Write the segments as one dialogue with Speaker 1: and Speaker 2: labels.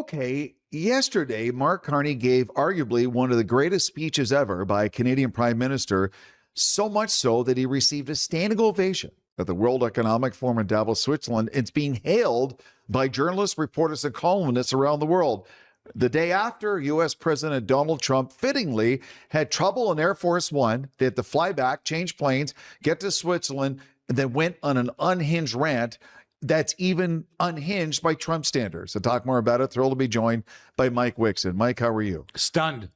Speaker 1: Okay, yesterday, Mark Carney gave arguably one of the greatest speeches ever by a Canadian Prime Minister, so much so that he received a standing ovation at the World Economic Forum in Davos, Switzerland. It's being hailed by journalists, reporters, and columnists around the world. The day after, U.S. President Donald Trump fittingly had trouble in Air Force One. They had to fly back, change planes, get to Switzerland, and then went on an unhinged rant that's even unhinged by Trump standards. To talk more about it, thrilled to be joined by Mike Wixson. Mike, how are you?
Speaker 2: Stunned.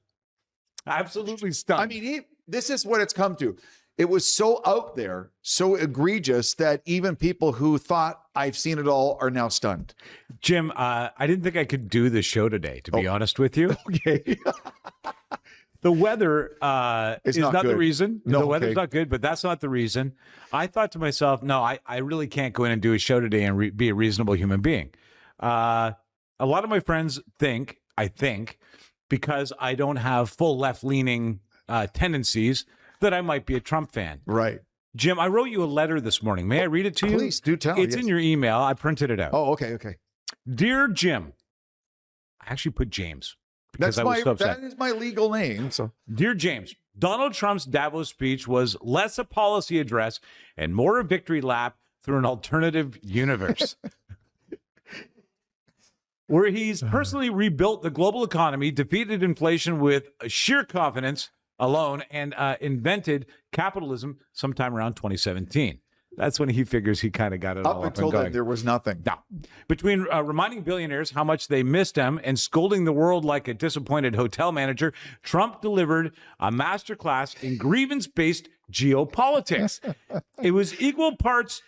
Speaker 2: Absolutely stunned.
Speaker 1: I mean, this is what it's come to. It was so out there, so egregious that even people who thought I've seen it all are now stunned.
Speaker 2: Jim, I didn't think I could do the show today, to be honest with you.
Speaker 1: Okay.
Speaker 2: The weather is not the reason.
Speaker 1: No,
Speaker 2: the weather's not good, but that's not the reason. I thought to myself, no, I really can't go in and do a show today and be a reasonable human being. A lot of my friends think, because I don't have full left-leaning tendencies, that I might be a Trump fan.
Speaker 1: Right.
Speaker 2: Jim, I wrote you a letter this morning. May I read it to you?
Speaker 1: Please do tell.
Speaker 2: It's in your email. I printed it out.
Speaker 1: Oh, okay.
Speaker 2: Dear Jim, I actually put James because I was so upset.
Speaker 1: That is my legal name. So,
Speaker 2: Dear James, Donald Trump's Davos speech was less a policy address and more a victory lap through an alternative universe. Where he's personally rebuilt the global economy, defeated inflation with sheer confidence alone, and invented capitalism sometime around 2017. That's when he figures he kind of got it all up
Speaker 1: until
Speaker 2: and going.
Speaker 1: then, there was nothing.
Speaker 2: Now, between reminding billionaires how much they missed him and scolding the world like a disappointed hotel manager, Trump delivered a masterclass in grievance-based geopolitics. It was equal parts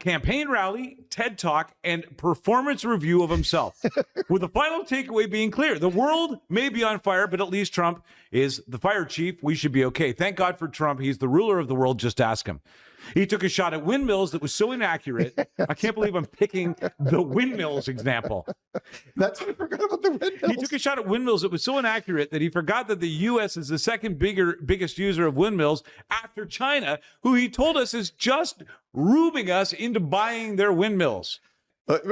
Speaker 2: campaign rally, TED Talk, and performance review of himself, with the final takeaway being clear. The world may be on fire, but at least Trump is the fire chief. We should be okay. Thank God for Trump. He's the ruler of the world. Just ask him. He took a shot at windmills that was so inaccurate. I can't believe I'm picking the windmills example.
Speaker 1: I forgot about the windmills.
Speaker 2: He took a shot at windmills that was so inaccurate that he forgot that the U.S. is the second biggest user of windmills after China, who he told us is just rubing us into buying their windmills.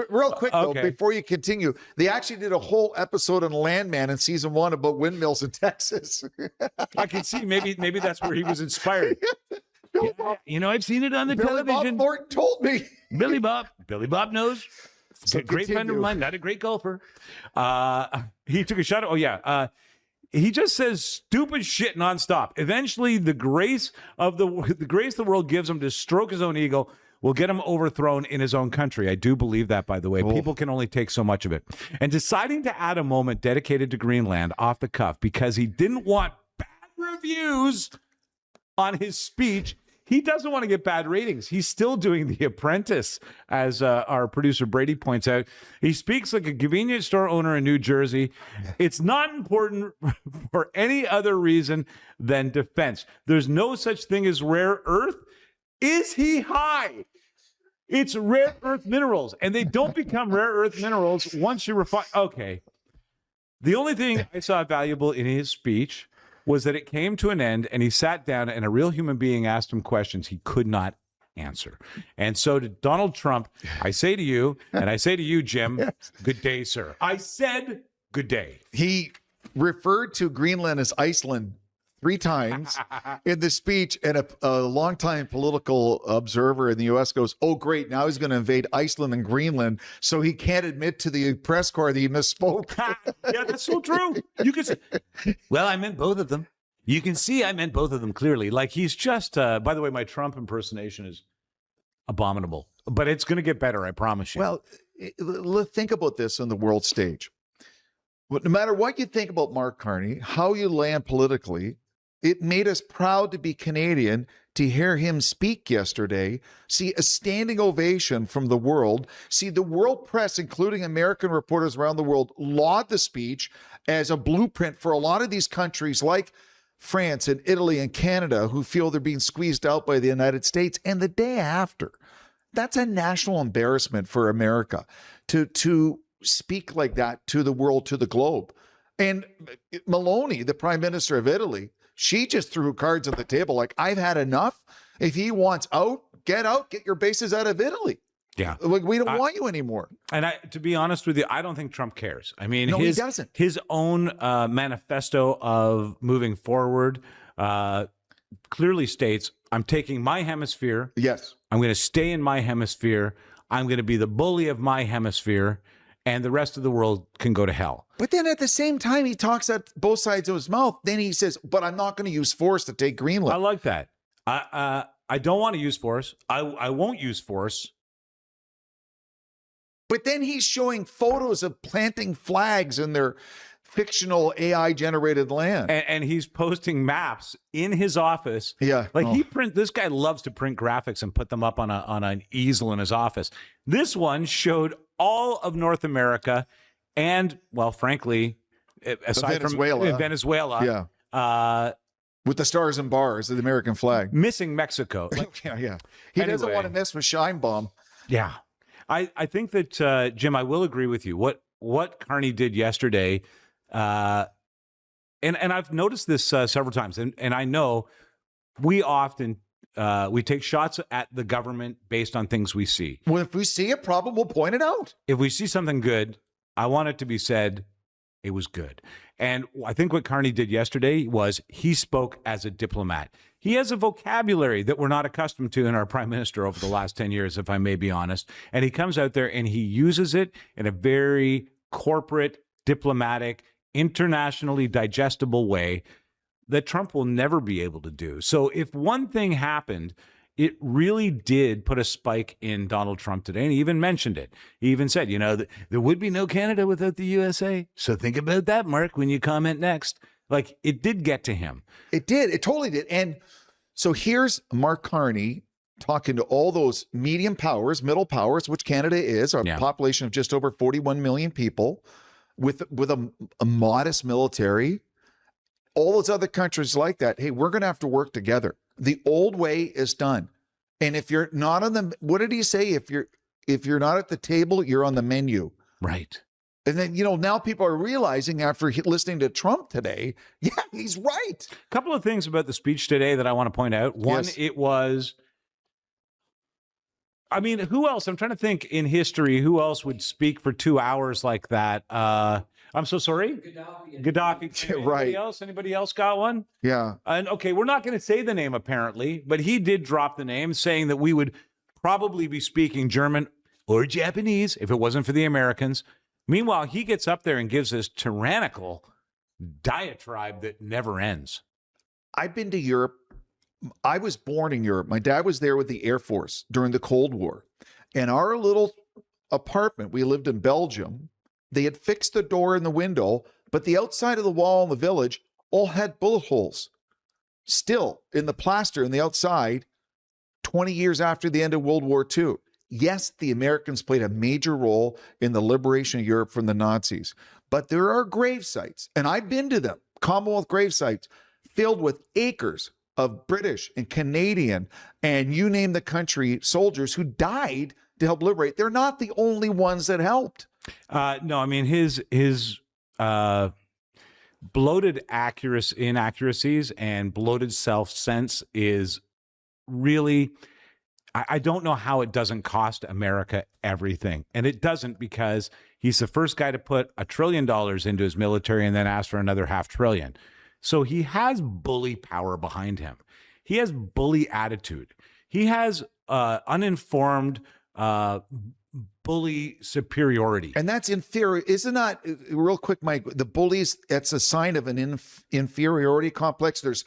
Speaker 1: Real quick, though, before you continue, they actually did a whole episode on Landman in season 1 about windmills in Texas.
Speaker 2: I can see maybe that's where he was inspired. Yeah, I've seen it on the
Speaker 1: Billy
Speaker 2: television.
Speaker 1: Bob Thornton told me.
Speaker 2: Billy Bob knows. So great friend of mine, not a great golfer. He took a shot at, he just says stupid shit nonstop. Eventually, the grace the world gives him to stroke his own ego will get him overthrown in his own country. I do believe that, by the way. Oh. People can only take so much of it. And deciding to add a moment dedicated to Greenland off the cuff because he didn't want bad reviews on his speech. He doesn't want to get bad ratings. He's still doing The Apprentice, as our producer Brady points out. He speaks like a convenience store owner in New Jersey. It's not important for any other reason than defense. There's no such thing as rare earth. Is he high? It's rare earth minerals, and they don't become rare earth minerals once you refine. Okay. The only thing I saw valuable in his speech was that it came to an end and he sat down and a real human being asked him questions he could not answer. And so to Donald Trump, I say to you, and I say to you, Jim, yes. Good day, sir. I said good day.
Speaker 1: He referred to Greenland as Iceland 3 times in the speech, and a longtime political observer in the U.S. goes, oh, great, now he's going to invade Iceland and Greenland, so he can't admit to the press corps that he misspoke.
Speaker 2: Yeah, that's so true. You can say, well, I meant both of them. You can see I meant both of them clearly. Like he's just, by the way, my Trump impersonation is abominable, but it's going to get better, I promise you.
Speaker 1: Well, think about this on the world stage. No matter what you think about Mark Carney, how you land politically, it made us proud to be Canadian to hear him speak yesterday, see a standing ovation from the world, see the world press, including American reporters around the world, laud the speech as a blueprint for a lot of these countries like France and Italy and Canada who feel they're being squeezed out by the United States. And the day after, that's a national embarrassment for America to speak like that to the world, to the globe. And Meloni, the prime minister of Italy, she just threw cards on the table like, I've had enough. If he wants out, get your bases out of Italy.
Speaker 2: Yeah.
Speaker 1: Like, we don't want you anymore.
Speaker 2: And to be honest with you, I don't think Trump cares. I mean,
Speaker 1: No, he doesn't.
Speaker 2: His own manifesto of moving forward clearly states, I'm taking my hemisphere.
Speaker 1: Yes.
Speaker 2: I'm going to stay in my hemisphere. I'm going to be the bully of my hemisphere, and the rest of the world can go to hell.
Speaker 1: But then at the same time, he talks at both sides of his mouth. Then he says, but I'm not going to use force to take Greenland.
Speaker 2: I like that. I don't want to use force. I won't use force.
Speaker 1: But then he's showing photos of planting flags in their fictional AI-generated land.
Speaker 2: And he's posting maps in his office.
Speaker 1: Yeah.
Speaker 2: Like this guy loves to print graphics and put them up on an easel in his office. This one showed all of North America and, well, frankly, aside
Speaker 1: Venezuela.
Speaker 2: from Venezuela.
Speaker 1: Yeah. With the stars and bars of the American flag.
Speaker 2: Missing Mexico. Like,
Speaker 1: yeah. He doesn't want to mess with Shine Bomb.
Speaker 2: Yeah. I think that, Jim, I will agree with you. What Carney did yesterday, and I've noticed this several times, and I know we often we take shots at the government based on things we see.
Speaker 1: Well, if we see a problem, we'll point it out.
Speaker 2: If we see something good, I want it to be said it was good. And I think what Carney did yesterday was he spoke as a diplomat. He has a vocabulary that we're not accustomed to in our prime minister over the last 10 years, if I may be honest. And he comes out there and he uses it in a very corporate, diplomatic, internationally digestible way that Trump will never be able to do. So if one thing happened, it really did put a spike in Donald Trump today. And he even mentioned it. He even said, there would be no Canada without the USA. So think about that, Mark, when you comment next. Like, it did get to him.
Speaker 1: It did. It totally did. And so here's Mark Carney talking to all those medium powers, middle powers, which Canada is, a population of just over 41 million people with a modest military. All those other countries like that, hey, we're going to have to work together. The old way is done. And if you're not on the, what did he say? If you're not at the table, you're on the menu.
Speaker 2: Right.
Speaker 1: And then, now people are realizing after listening to Trump today, yeah, he's right.
Speaker 2: A couple of things about the speech today that I want to point out. One, It was, I mean, who else? I'm trying to think in history, who else would speak for 2 hours like that? I'm so sorry. Gaddafi.
Speaker 1: Right.
Speaker 2: Anybody else got one?
Speaker 1: Yeah.
Speaker 2: And okay, we're not going to say the name apparently, but he did drop the name saying that we would probably be speaking German or Japanese if it wasn't for the Americans. Meanwhile, he gets up there and gives this tyrannical diatribe that never ends.
Speaker 1: I've been to Europe. I was born in Europe. My dad was there with the Air Force during the Cold War. And our little apartment, we lived in Belgium, they had fixed the door and the window, but the outside of the wall in the village all had bullet holes. Still in the plaster in the outside, 20 years after the end of World War II. Yes, the Americans played a major role in the liberation of Europe from the Nazis, but there are grave sites, and I've been to them, Commonwealth grave sites, filled with acres of British and Canadian and you name the country soldiers who died to help liberate. They're not the only ones that helped.
Speaker 2: No, I mean, his bloated inaccuracies and bloated self-sense is really... I don't know how it doesn't cost America everything. And it doesn't, because he's the first guy to put $1 trillion into his military and then ask for another $500 billion. So he has bully power behind him. He has bully attitude. He has uninformed bully superiority.
Speaker 1: And that's inferior. Isn't that, real quick, Mike, the bullies, that's a sign of an inferiority complex. There's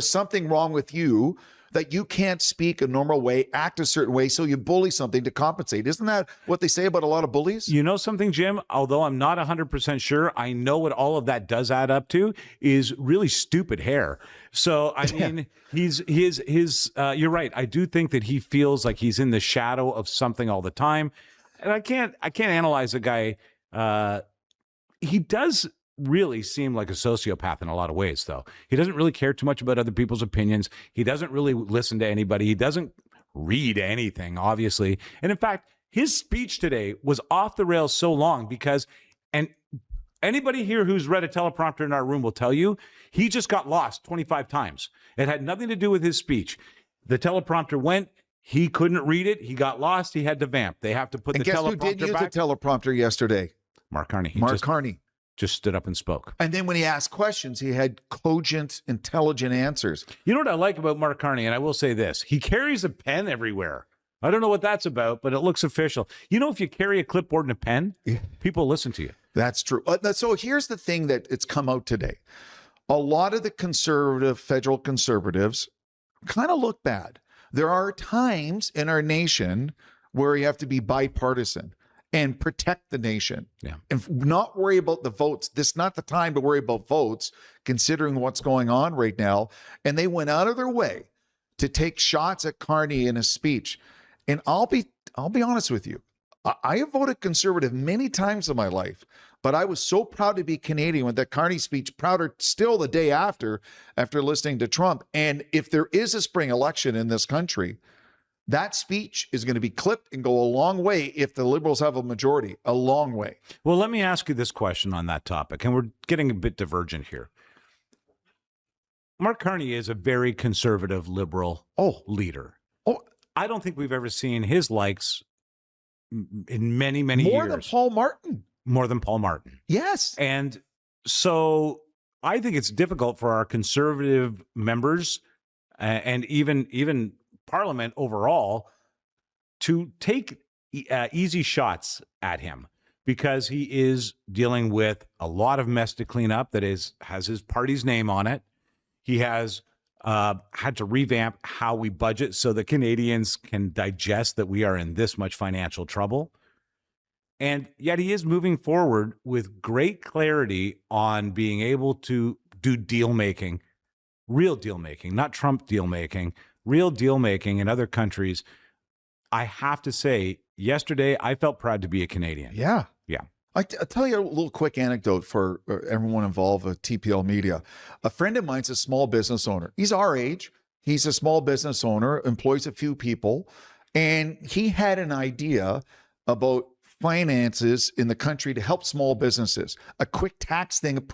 Speaker 1: something wrong with you, that you can't speak a normal way, act a certain way, so you bully something to compensate. Isn't that what they say about a lot of bullies?
Speaker 2: You know something, Jim? Although I'm not 100% sure, I know what all of that does add up to is really stupid hair. So, I mean, you're right. I do think that he feels like he's in the shadow of something all the time. And I can't analyze a guy. He does really seem like a sociopath in a lot of ways, though. He doesn't really care too much about other people's opinions. He doesn't really listen to anybody. He doesn't read anything, obviously. And in fact, his speech today was off the rails so long because, and anybody here who's read a teleprompter in our room will tell you, he just got lost 25 times. It had nothing to do with his speech. The teleprompter went, He couldn't read it. He got lost. He had to vamp. They have to put
Speaker 1: And
Speaker 2: the
Speaker 1: guess
Speaker 2: teleprompter
Speaker 1: who did use
Speaker 2: back.
Speaker 1: the teleprompter yesterday?
Speaker 2: Mark Carney. He
Speaker 1: Mark Carney.
Speaker 2: just stood up and spoke.
Speaker 1: And then when he asked questions, he had cogent, intelligent answers.
Speaker 2: You know what I like about Mark Carney, and I will say this, he carries a pen everywhere. I don't know what that's about, but it looks official. You know, if you carry a clipboard and a pen, people listen to you.
Speaker 1: That's true. So here's the thing that it's come out today. A lot of the federal conservatives kind of look bad. There are times in our nation where you have to be bipartisan and protect the nation.
Speaker 2: Yeah.
Speaker 1: And not worry about the votes. This is not the time to worry about votes, considering what's going on right now. And they went out of their way to take shots at Carney in his speech. And I'll be honest with you. I have voted conservative many times in my life, but I was so proud to be Canadian with that Carney speech, prouder still the day after listening to Trump. And if there is a spring election in this country, that speech is going to be clipped and go a long way if the Liberals have a majority, a long way.
Speaker 2: Well, let me ask you this question on that topic, and we're getting a bit divergent here. Mark Carney is a very conservative liberal leader. I don't think we've ever seen his likes in many, many years.
Speaker 1: More than Paul Martin.
Speaker 2: More than Paul Martin.
Speaker 1: Yes.
Speaker 2: And so I think it's difficult for our conservative members and even Parliament overall to take easy shots at him, because he is dealing with a lot of mess to clean up that has his party's name on it. He has had to revamp how we budget so that Canadians can digest that we are in this much financial trouble. And yet he is moving forward with great clarity on being able to do deal making, real deal making, not Trump deal making, real deal making in other countries. I have to say, yesterday, I felt proud to be a Canadian.
Speaker 1: Yeah.
Speaker 2: Yeah.
Speaker 1: I'll tell you a little quick anecdote for everyone involved with TPL Media. A friend of mine's a small business owner. He's our age. He's a small business owner, employs a few people, and he had an idea about finances in the country to help small businesses. A quick tax thing,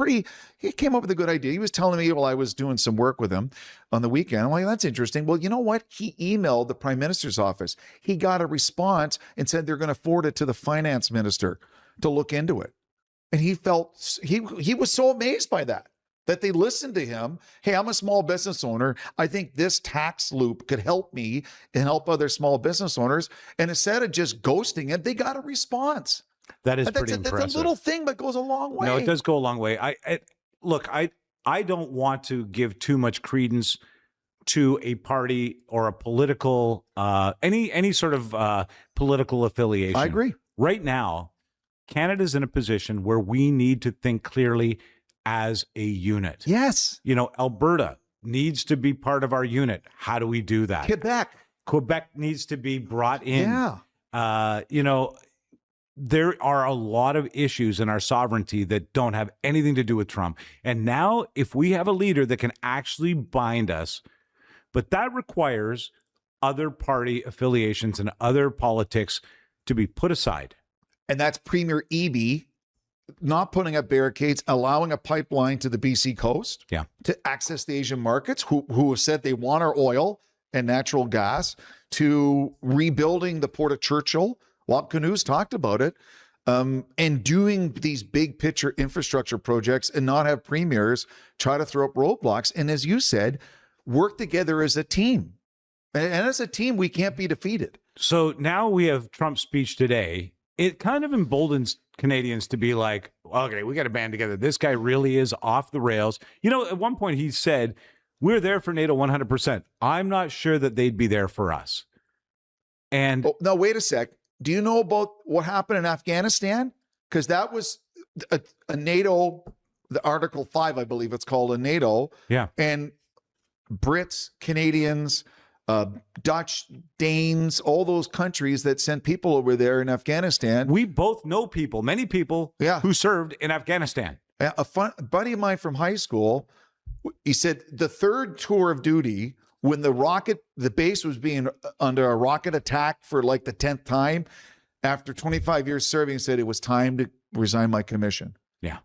Speaker 1: he came up with a good idea. He was telling me while I was doing some work with him on the weekend. I'm like, that's interesting. Well, you know what? He emailed the Prime Minister's office. He got a response and said they're going to forward it to the finance minister to look into it. And he felt, he was so amazed by that they listened to him. Hey, I'm a small business owner. I think this tax loop could help me and help other small business owners. And instead of just ghosting it, they got a response.
Speaker 2: That is pretty impressive.
Speaker 1: That's a little thing, but goes a long way.
Speaker 2: No, it does go a long way. Look, I don't want to give too much credence to a party or a political, any sort of political affiliation.
Speaker 1: I agree.
Speaker 2: Right now, Canada's in a position where we need to think clearly as a unit.
Speaker 1: Yes.
Speaker 2: You know, Alberta needs to be part of our unit. How do we do that? Quebec needs to be brought in.
Speaker 1: Yeah.
Speaker 2: You know, there are a lot of issues in our sovereignty that don't have anything to do with Trump. And now, if we have a leader that can actually bind us, but that requires other party affiliations and other politics to be put aside.
Speaker 1: And that's Premier Eby not putting up barricades, allowing a pipeline to the BC coast to access the Asian markets who have said they want our oil and natural gas, to rebuilding the Port of Churchill. Wap Canoes talked about it, and doing these big picture infrastructure projects and not have premiers try to throw up roadblocks. And as you said, work together as a team. And as a team, we can't be defeated.
Speaker 2: So now we have Trump's speech today. It kind of emboldens Canadians to be like, okay, we got to band together. This guy really is off the rails. You know, at one point he said, we're there for NATO 100%. I'm not sure that they'd be there for us. And
Speaker 1: now, wait a sec. Do you know about what happened in Afghanistan? Because that was a NATO, the Article 5, I believe it's called, a NATO.
Speaker 2: Yeah.
Speaker 1: And Brits, Canadians, Dutch, Danes, all those countries that sent people over there in Afghanistan.
Speaker 2: We both know people, many people who served in Afghanistan.
Speaker 1: A buddy of mine from high school, he said the third tour of duty, when the base was being under a rocket attack for like the 10th time, after 25 years serving, he said it was time to resign my commission.
Speaker 2: Yeah.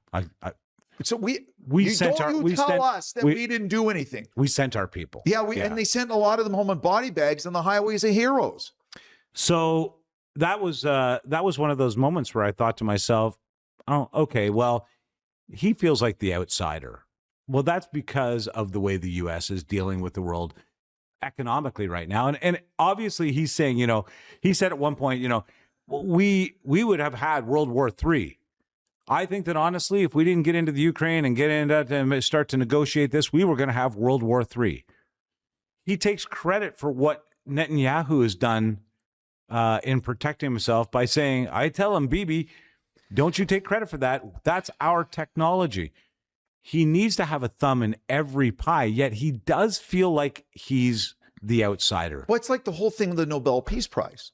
Speaker 1: So we
Speaker 2: sent our
Speaker 1: us that we didn't do anything.
Speaker 2: We sent our people.
Speaker 1: Yeah, and they sent a lot of them home in body bags on the highways of heroes.
Speaker 2: So that was one of those moments where I thought to myself, oh, okay, well, he feels like the outsider. Well, that's because of the way the U.S. is dealing with the world economically right now. And obviously he's saying, he said at one point, we would have had World War III. I think that honestly, if we didn't get into the Ukraine and get into and start to negotiate this, we were going to have World War III. He takes credit for what Netanyahu has done in protecting himself by saying, I tell him, Bibi, don't you take credit for that. That's our technology. He needs to have a thumb in every pie, yet he does feel like he's the outsider.
Speaker 1: Well, it's like the whole thing with the Nobel Peace Prize,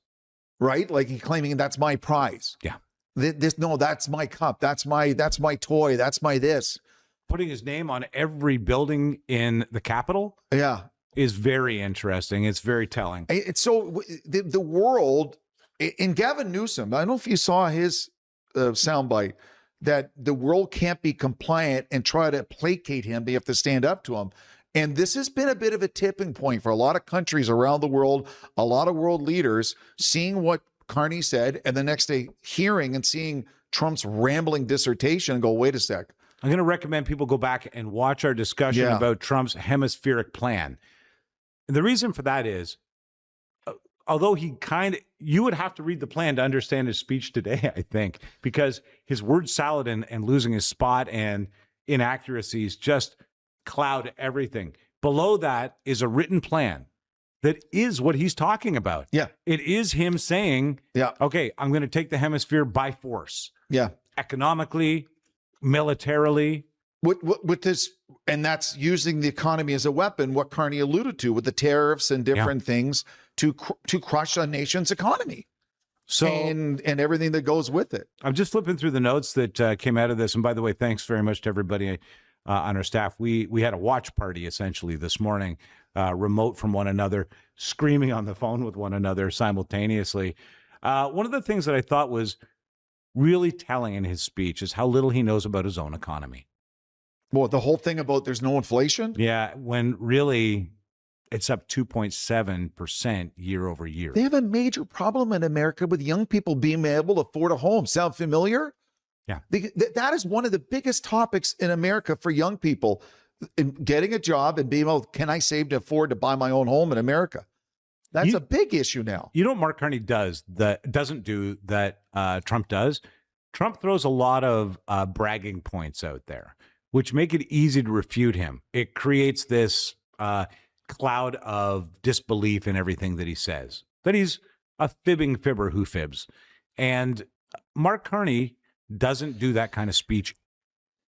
Speaker 1: right? Like he's claiming that's my prize.
Speaker 2: Yeah.
Speaker 1: That's my cup. That's my toy. That's my this.
Speaker 2: Putting his name on every building in the Capitol.
Speaker 1: Yeah.
Speaker 2: Is very interesting. It's very telling.
Speaker 1: It's so the world in Gavin Newsom. I don't know if you saw his soundbite that the world can't be compliant and try to placate him. They have to stand up to him. And this has been a bit of a tipping point for a lot of countries around the world, a lot of world leaders seeing what Carney said and the next day hearing and seeing Trump's rambling dissertation and go, wait a sec.
Speaker 2: I'm going to recommend people go back and watch our discussion about Trump's hemispheric plan. And the reason for that is, although you would have to read the plan to understand his speech today, I think, because his word salad and losing his spot and inaccuracies just cloud everything. Below that is a written plan that is what he's talking about. Yeah. It is him saying, okay, I'm going to take the hemisphere by force. Yeah. Economically, militarily.
Speaker 1: With this, and that's using the economy as a weapon, what Carney alluded to with the tariffs and different things to crush a nation's economy. So and everything that goes with it.
Speaker 2: I'm just flipping through the notes that came out of this. And by the way, thanks very much to everybody on our staff. We had a watch party essentially this morning, remote from one another, screaming on the phone with one another simultaneously. One of the things that I thought was really telling in his speech is how little he knows about his own economy.
Speaker 1: Well, the whole thing about there's no inflation?
Speaker 2: Yeah, when really it's up 2.7% year over year.
Speaker 1: They have a major problem in America with young people being able to afford a home. Sound familiar?
Speaker 2: Yeah.
Speaker 1: That is one of the biggest topics in America for young people, in getting a job and being able, can I save to afford to buy my own home in America? That's a big issue now.
Speaker 2: You know what Mark Carney doesn't do that Trump does? Trump throws a lot of bragging points out there, which make it easy to refute him. It creates this cloud of disbelief in everything that he says, that he's a fibbing fibber who fibs. And Mark Carney doesn't do that kind of speech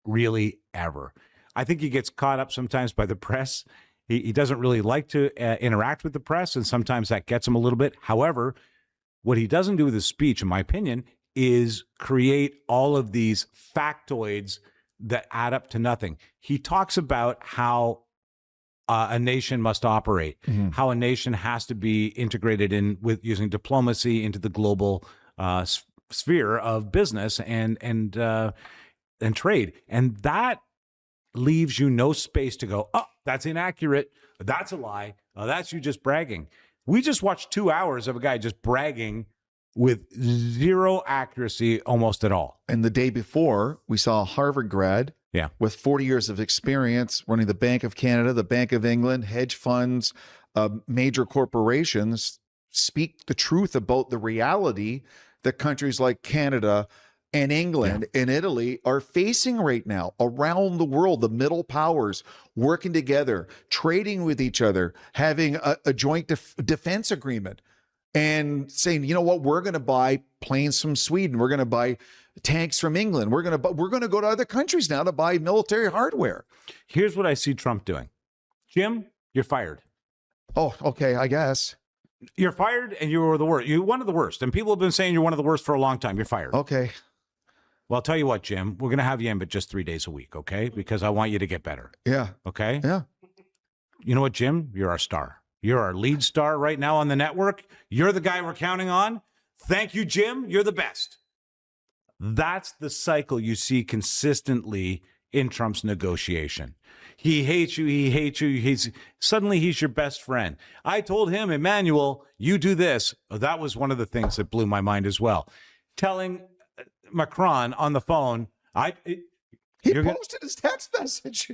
Speaker 2: really ever. I think he gets caught up sometimes by the press. He doesn't really like to interact with the press, and sometimes that gets him a little bit. However, what he doesn't do with his speech, in my opinion, is create all of these factoids that add up to nothing. He talks about how a nation must operate, how a nation has to be integrated in with using diplomacy into the global sphere of business and trade, and that leaves you no space to go, oh, that's inaccurate, that's a lie, oh, that's you just bragging. We just watched 2 hours of a guy just bragging with zero accuracy almost at all.
Speaker 1: And the day before, we saw a Harvard grad with 40 years of experience running the Bank of Canada, the Bank of England, hedge funds, major corporations, speak the truth about the reality that countries like Canada and England and Italy are facing right now around the world. The middle powers working together, trading with each other, having a joint defense agreement, and saying, you know what, we're going to buy planes from Sweden, we're going to buy tanks from England, we're going to go to other countries now to buy military hardware.
Speaker 2: Here's what I see Trump doing. Jim, you're fired.
Speaker 1: Oh, okay, I guess.
Speaker 2: You're fired, and you were the worst. You're one of the worst, and people have been saying you're one of the worst for a long time. You're fired.
Speaker 1: Okay.
Speaker 2: Well, I'll tell you what, Jim, we're going to have you in, but just 3 days a week, okay? Because I want you to get better.
Speaker 1: Yeah.
Speaker 2: Okay?
Speaker 1: Yeah.
Speaker 2: You know what, Jim? You're our star. You're our lead star right now on the network. You're the guy we're counting on. Thank you, Jim. You're the best. That's the cycle you see consistently in Trump's negotiation. He hates you. He hates you. Suddenly he's your best friend. I told him, Emmanuel, you do this. That was one of the things that blew my mind as well. Telling Macron on the phone,
Speaker 1: he posted his text message.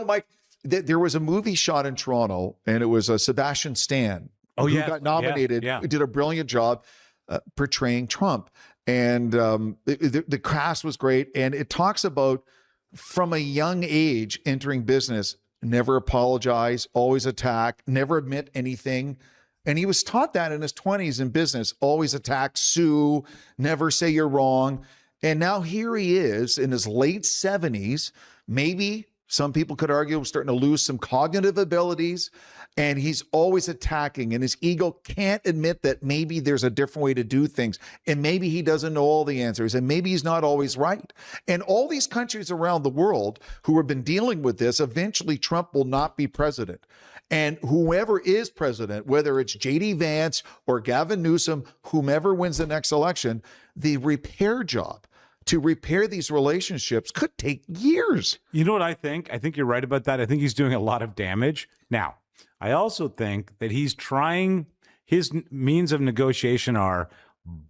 Speaker 1: Mike, there was a movie shot in Toronto, and it was Sebastian Stan, who got nominated, did a brilliant job portraying Trump. And the cast was great. And it talks about, from a young age, entering business, never apologize, always attack, never admit anything. And he was taught that in his 20s in business, always attack, sue, never say you're wrong. And now here he is in his late 70s, maybe some people could argue starting to lose some cognitive abilities, and he's always attacking, and his ego can't admit that maybe there's a different way to do things, and maybe he doesn't know all the answers, and maybe he's not always right. And all these countries around the world who have been dealing with this, eventually Trump will not be president. And whoever is president, whether it's J.D. Vance or Gavin Newsom, whomever wins the next election, the repair job to repair these relationships could take years.
Speaker 2: You know what I think? I think you're right about that. I think he's doing a lot of damage. Now, I also think that he's trying, his means of negotiation are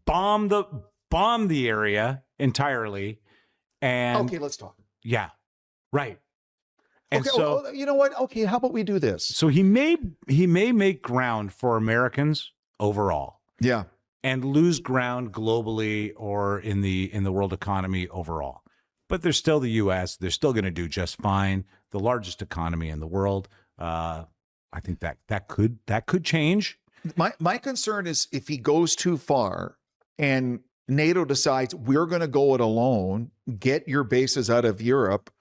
Speaker 2: bomb the area entirely. And
Speaker 1: okay, let's talk.
Speaker 2: Yeah, right. And
Speaker 1: okay,
Speaker 2: so,
Speaker 1: well, you know what? Okay, how about we do this?
Speaker 2: So he may make ground for Americans overall.
Speaker 1: Yeah.
Speaker 2: And lose ground globally or in the world economy overall. But there's still the U.S. They're still going to do just fine. The largest economy in the world. I think that could change.
Speaker 1: My concern is if he goes too far and NATO decides we're going to go it alone, get your bases out of Europe.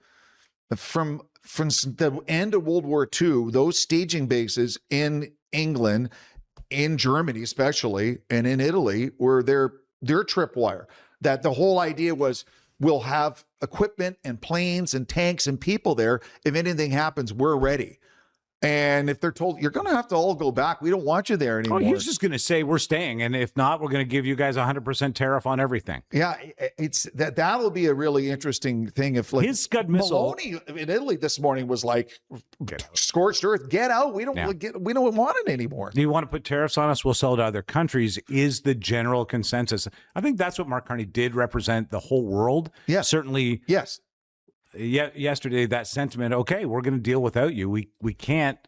Speaker 1: From the end of World War II, those staging bases in England, in Germany especially, and in Italy, were their tripwire. That the whole idea was, we'll have equipment and planes and tanks and people there. If anything happens, we're ready. And if they're told, you're going to have to all go back, we don't want you there anymore.
Speaker 2: Oh, he's just going to say, we're staying. And if not, we're going to give you guys 100% tariff on everything.
Speaker 1: Yeah, it's that'll be a really interesting thing. If like
Speaker 2: his Scud missile
Speaker 1: Maloney in Italy this morning was like, scorched earth, get out. We don't want it anymore.
Speaker 2: Do you want to put tariffs on us? We'll sell to other countries is the general consensus. I think that's what Mark Carney did represent the whole world.
Speaker 1: Yeah,
Speaker 2: certainly.
Speaker 1: Yes.
Speaker 2: Yesterday, that sentiment, okay, we're going to deal without you. We can't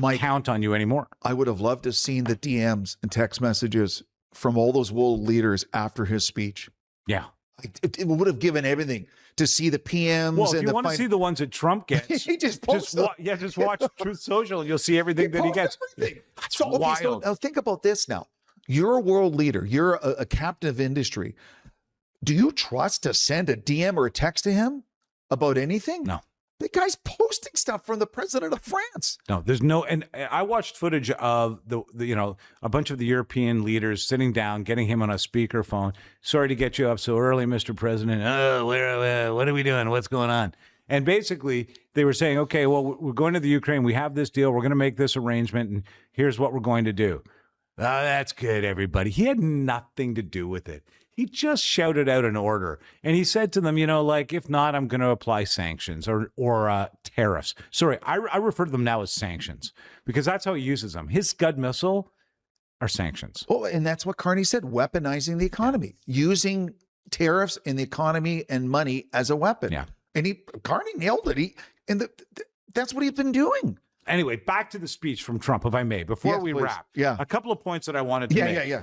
Speaker 2: count on you anymore.
Speaker 1: I would have loved to have seen the DMs and text messages from all those world leaders after his speech.
Speaker 2: Yeah.
Speaker 1: It would have given everything to see the PMs.
Speaker 2: Well, if you want to see the ones that Trump gets,
Speaker 1: he just
Speaker 2: watch Truth Social and you'll see everything that he gets. That's wild.
Speaker 1: So now think about this now. You're a world leader. You're a captain of industry. Do you trust to send a DM or a text to him about anything?
Speaker 2: No.
Speaker 1: The guy's posting stuff from the president of France.
Speaker 2: No, there's no, and I watched footage of the a bunch of the European leaders sitting down, getting him on a speakerphone. Sorry to get you up so early, Mr. President. Oh, what are we doing? What's going on? And basically, they were saying, okay, well, we're going to the Ukraine. We have this deal. We're going to make this arrangement, and here's what we're going to do. Oh, that's good, everybody. He had nothing to do with it. He just shouted out an order, and he said to them, if not, I'm going to apply sanctions or tariffs. Sorry, I refer to them now as sanctions because that's how he uses them. His Scud missile are sanctions.
Speaker 1: Oh, and that's what Carney said, weaponizing the economy, using tariffs in the economy and money as a weapon.
Speaker 2: Yeah.
Speaker 1: And Carney nailed it. That's what he's been doing.
Speaker 2: Anyway, back to the speech from Trump, if I may, before we wrap.
Speaker 1: Yeah.
Speaker 2: A couple of points that I wanted to make.
Speaker 1: Yeah.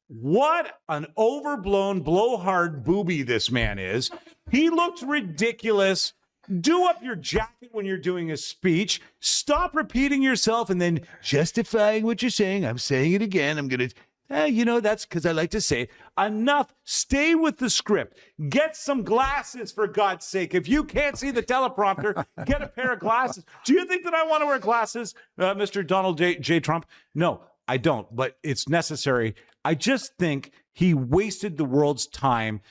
Speaker 2: What an overblown, blowhard booby this man is. He looks ridiculous. Do up your jacket when you're doing a speech. Stop repeating yourself and then justifying what you're saying. I'm saying it again. I'm going to, that's because I like to say it. Enough. Stay with the script. Get some glasses, for God's sake. If you can't see the teleprompter, get a pair of glasses. Do you think that I want to wear glasses, Mr. Donald J. Trump? No, I don't, but it's necessary. I just think he wasted the world's time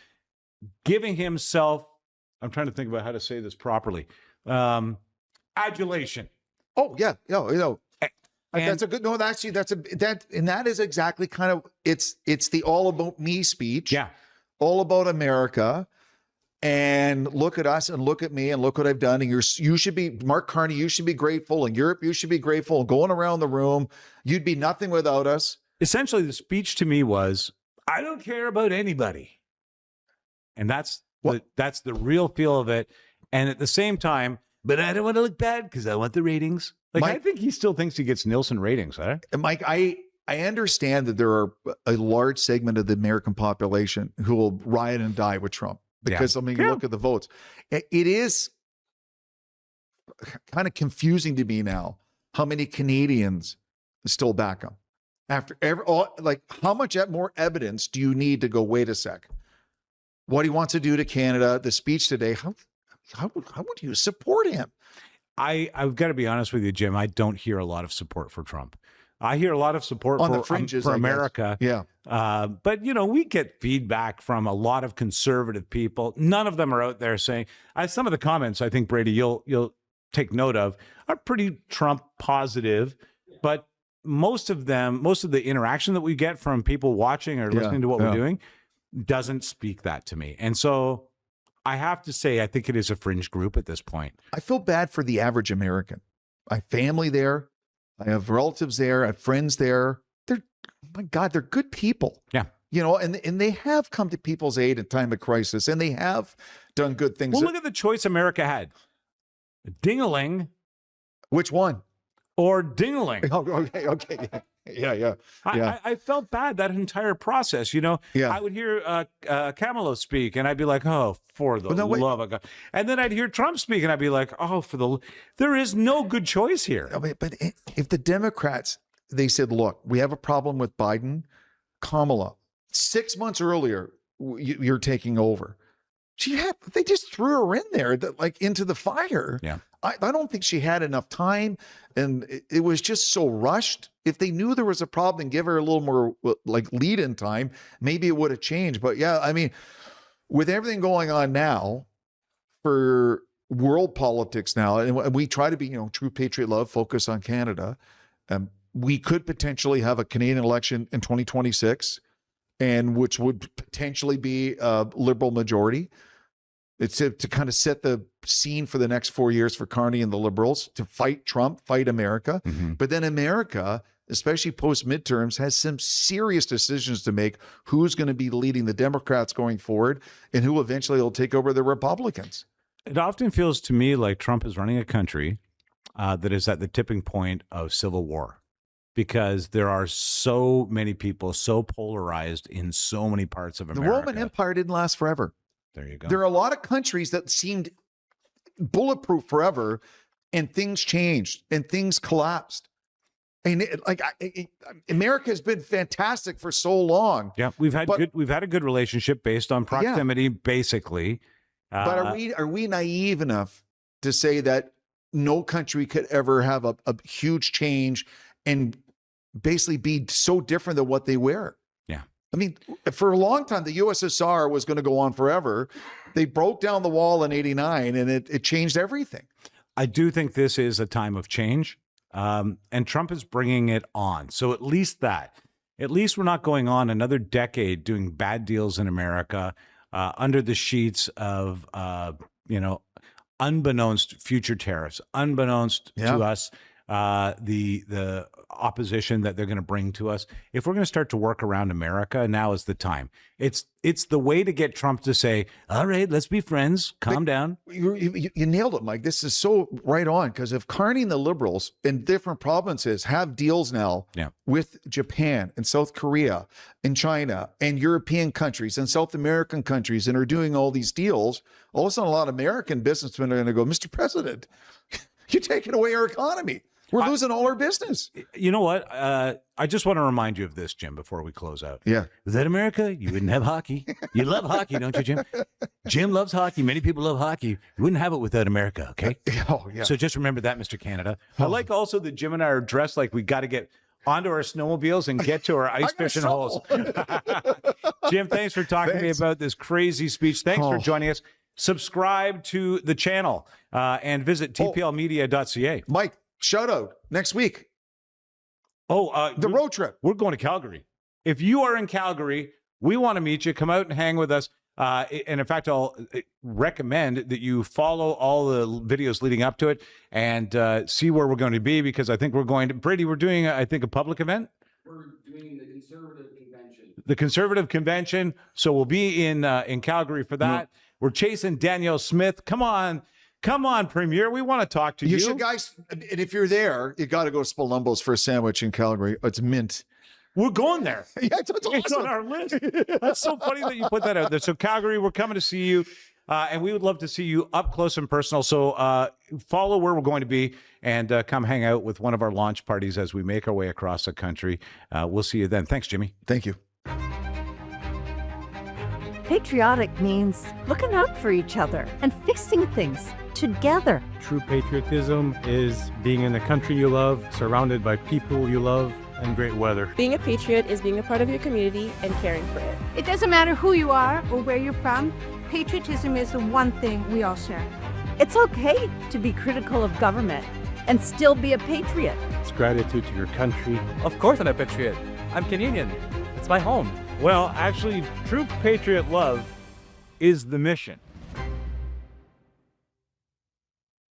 Speaker 2: giving himself, I'm trying to think about how to say this properly, adulation.
Speaker 1: Oh, yeah. That's a good, actually, that is exactly kind of, it's the all about me speech.
Speaker 2: Yeah.
Speaker 1: All about America. and look at us and look at me and look what I've done. And you should be, Mark Carney, you should be grateful. And Europe, you should be grateful. And going around the room, you'd be nothing without us.
Speaker 2: Essentially, the speech to me was, I don't care about anybody. And that's the real feel of it. And at the same time, but I don't want to look bad because I want the ratings. Like, Mike, I think he still thinks he gets Nielsen ratings, huh?
Speaker 1: Mike, I understand that there are a large segment of the American population who will riot and die with Trump because, I mean, you look at the votes. It is kind of confusing to me now how many Canadians still back him. After how much more evidence do you need to go, wait a sec, what he wants to do to Canada, the speech today, how would you support him?
Speaker 2: I've got to be honest with you, Jim. I don't hear a lot of support for Trump. I hear a lot of support
Speaker 1: on the fringes,
Speaker 2: for America.
Speaker 1: Yeah.
Speaker 2: But, you know, we get feedback from a lot of conservative people. None of them are out there saying, some of the comments, I think, Brady, you'll take note of, are pretty Trump positive. But most of the interaction that we get from people watching or listening to what we're doing doesn't speak that to me. And so I have to say, I think it is a fringe group at this point.
Speaker 1: I feel bad for the average American. I have family there. I have relatives there. I have friends there. My God, they're good people.
Speaker 2: Yeah.
Speaker 1: You know, and they have come to people's aid in time of crisis, and they have done good things.
Speaker 2: Well, look at the choice America had. Ding-a-ling.
Speaker 1: Which one?
Speaker 2: Or ding-a-ling.
Speaker 1: Oh, okay. Yeah.
Speaker 2: I felt bad that entire process, you know.
Speaker 1: Yeah.
Speaker 2: I would hear Kamala speak, and I'd be like, oh, for the love of God. And then I'd hear Trump speak, and I'd be like, oh, there is no good choice here.
Speaker 1: But if the Democrats, they said, look, we have a problem with Biden, Kamala, 6 months earlier, you're taking over. They just threw her in there, into the fire.
Speaker 2: Yeah.
Speaker 1: I don't think she had enough time, and it was just so rushed. If they knew there was a problem and give her a little more lead in time, maybe it would have changed. But yeah, I mean, with everything going on now for world politics now, and we try to be, true patriot love, focus on Canada. We could potentially have a Canadian election in 2026, and which would potentially be a Liberal majority. It's to kind of set the scene for the next 4 years for Carney and the Liberals to fight Trump, fight America. Mm-hmm. But then America, especially post midterms, has some serious decisions to make. Who's going to be leading the Democrats going forward, and who eventually will take over the Republicans?
Speaker 2: It often feels to me like Trump is running a country that is at the tipping point of civil war, because there are so many people so polarized in so many parts of America.
Speaker 1: The Roman Empire didn't last forever.
Speaker 2: There you go.
Speaker 1: There are a lot of countries that seemed bulletproof forever, and things changed and things collapsed. And America has been fantastic for so long.
Speaker 2: Yeah, we've had a good relationship based on proximity, basically.
Speaker 1: But are we naive enough to say that no country could ever have a huge change and basically be so different than what they were?
Speaker 2: Yeah.
Speaker 1: I mean, for a long time, the USSR was going to go on forever. They broke down the wall in '89, and it changed everything.
Speaker 2: I do think this is a time of change, and Trump is bringing it on. So at least we're not going on another decade doing bad deals in America under the sheets of, unbeknownst future tariffs, unbeknownst to us, the opposition that they're going to bring to us. If we're going to start to work around America, now is the time. It's the way to get Trump to say, all right, let's be friends, calm down.
Speaker 1: You nailed it, Mike. This is so right on, because if Carney and the Liberals in different provinces have deals now with Japan and South Korea and China and European countries and South American countries, and are doing all these deals, all of a sudden a lot of American businessmen are going to go, Mr. President, you're taking away our economy. We're losing all our business.
Speaker 2: You know what? I just want to remind you of this, Jim, before we close out.
Speaker 1: Yeah.
Speaker 2: Without America, you wouldn't have hockey. You love hockey, don't you, Jim? Jim loves hockey. Many people love hockey. You wouldn't have it without America, okay?
Speaker 1: Oh, yeah.
Speaker 2: So just remember that, Mr. Canada. I like also that Jim and I are dressed like we got to get onto our snowmobiles and get to our ice fishing holes. Jim, thanks for talking to me about this crazy speech. Thanks for joining us. Subscribe to the channel and visit tplmedia.ca.
Speaker 1: Mike, shout out next week. The road trip.
Speaker 2: We're going to Calgary. If you are in Calgary, we want to meet you. Come out and hang with us. And in fact, I'll recommend that you follow all the videos leading up to it and see where we're going to be, because I think we're going to, Brady, we're doing, I think, a public event. We're doing the Conservative Convention. The Conservative Convention. So we'll be in Calgary for that. We're chasing Danielle Smith. Come on, Premier. We want to talk to you.
Speaker 1: You should, guys. And if you're there, you got to go to Spolumbo's for a sandwich in Calgary. It's mint.
Speaker 2: We're going there.
Speaker 1: Yeah, it's awesome.
Speaker 2: It's on our list. That's so funny that you put that out there. So Calgary, we're coming to see you, and we would love to see you up close and personal. So follow where we're going to be and come hang out with one of our launch parties as we make our way across the country. We'll see you then. Thanks, Jimmy.
Speaker 1: Thank you.
Speaker 3: Patriotic means looking out for each other and fixing things together.
Speaker 4: True patriotism is being in the country you love, surrounded by people you love, and great weather.
Speaker 5: Being a patriot is being a part of your community and caring for it.
Speaker 6: It doesn't matter who you are or where you're from. Patriotism is the one thing we all share.
Speaker 3: It's okay to be critical of government and still be a patriot.
Speaker 4: It's gratitude to your country.
Speaker 7: Of course I'm a patriot. I'm Canadian. It's my home.
Speaker 8: Well, actually, true patriot love is the mission.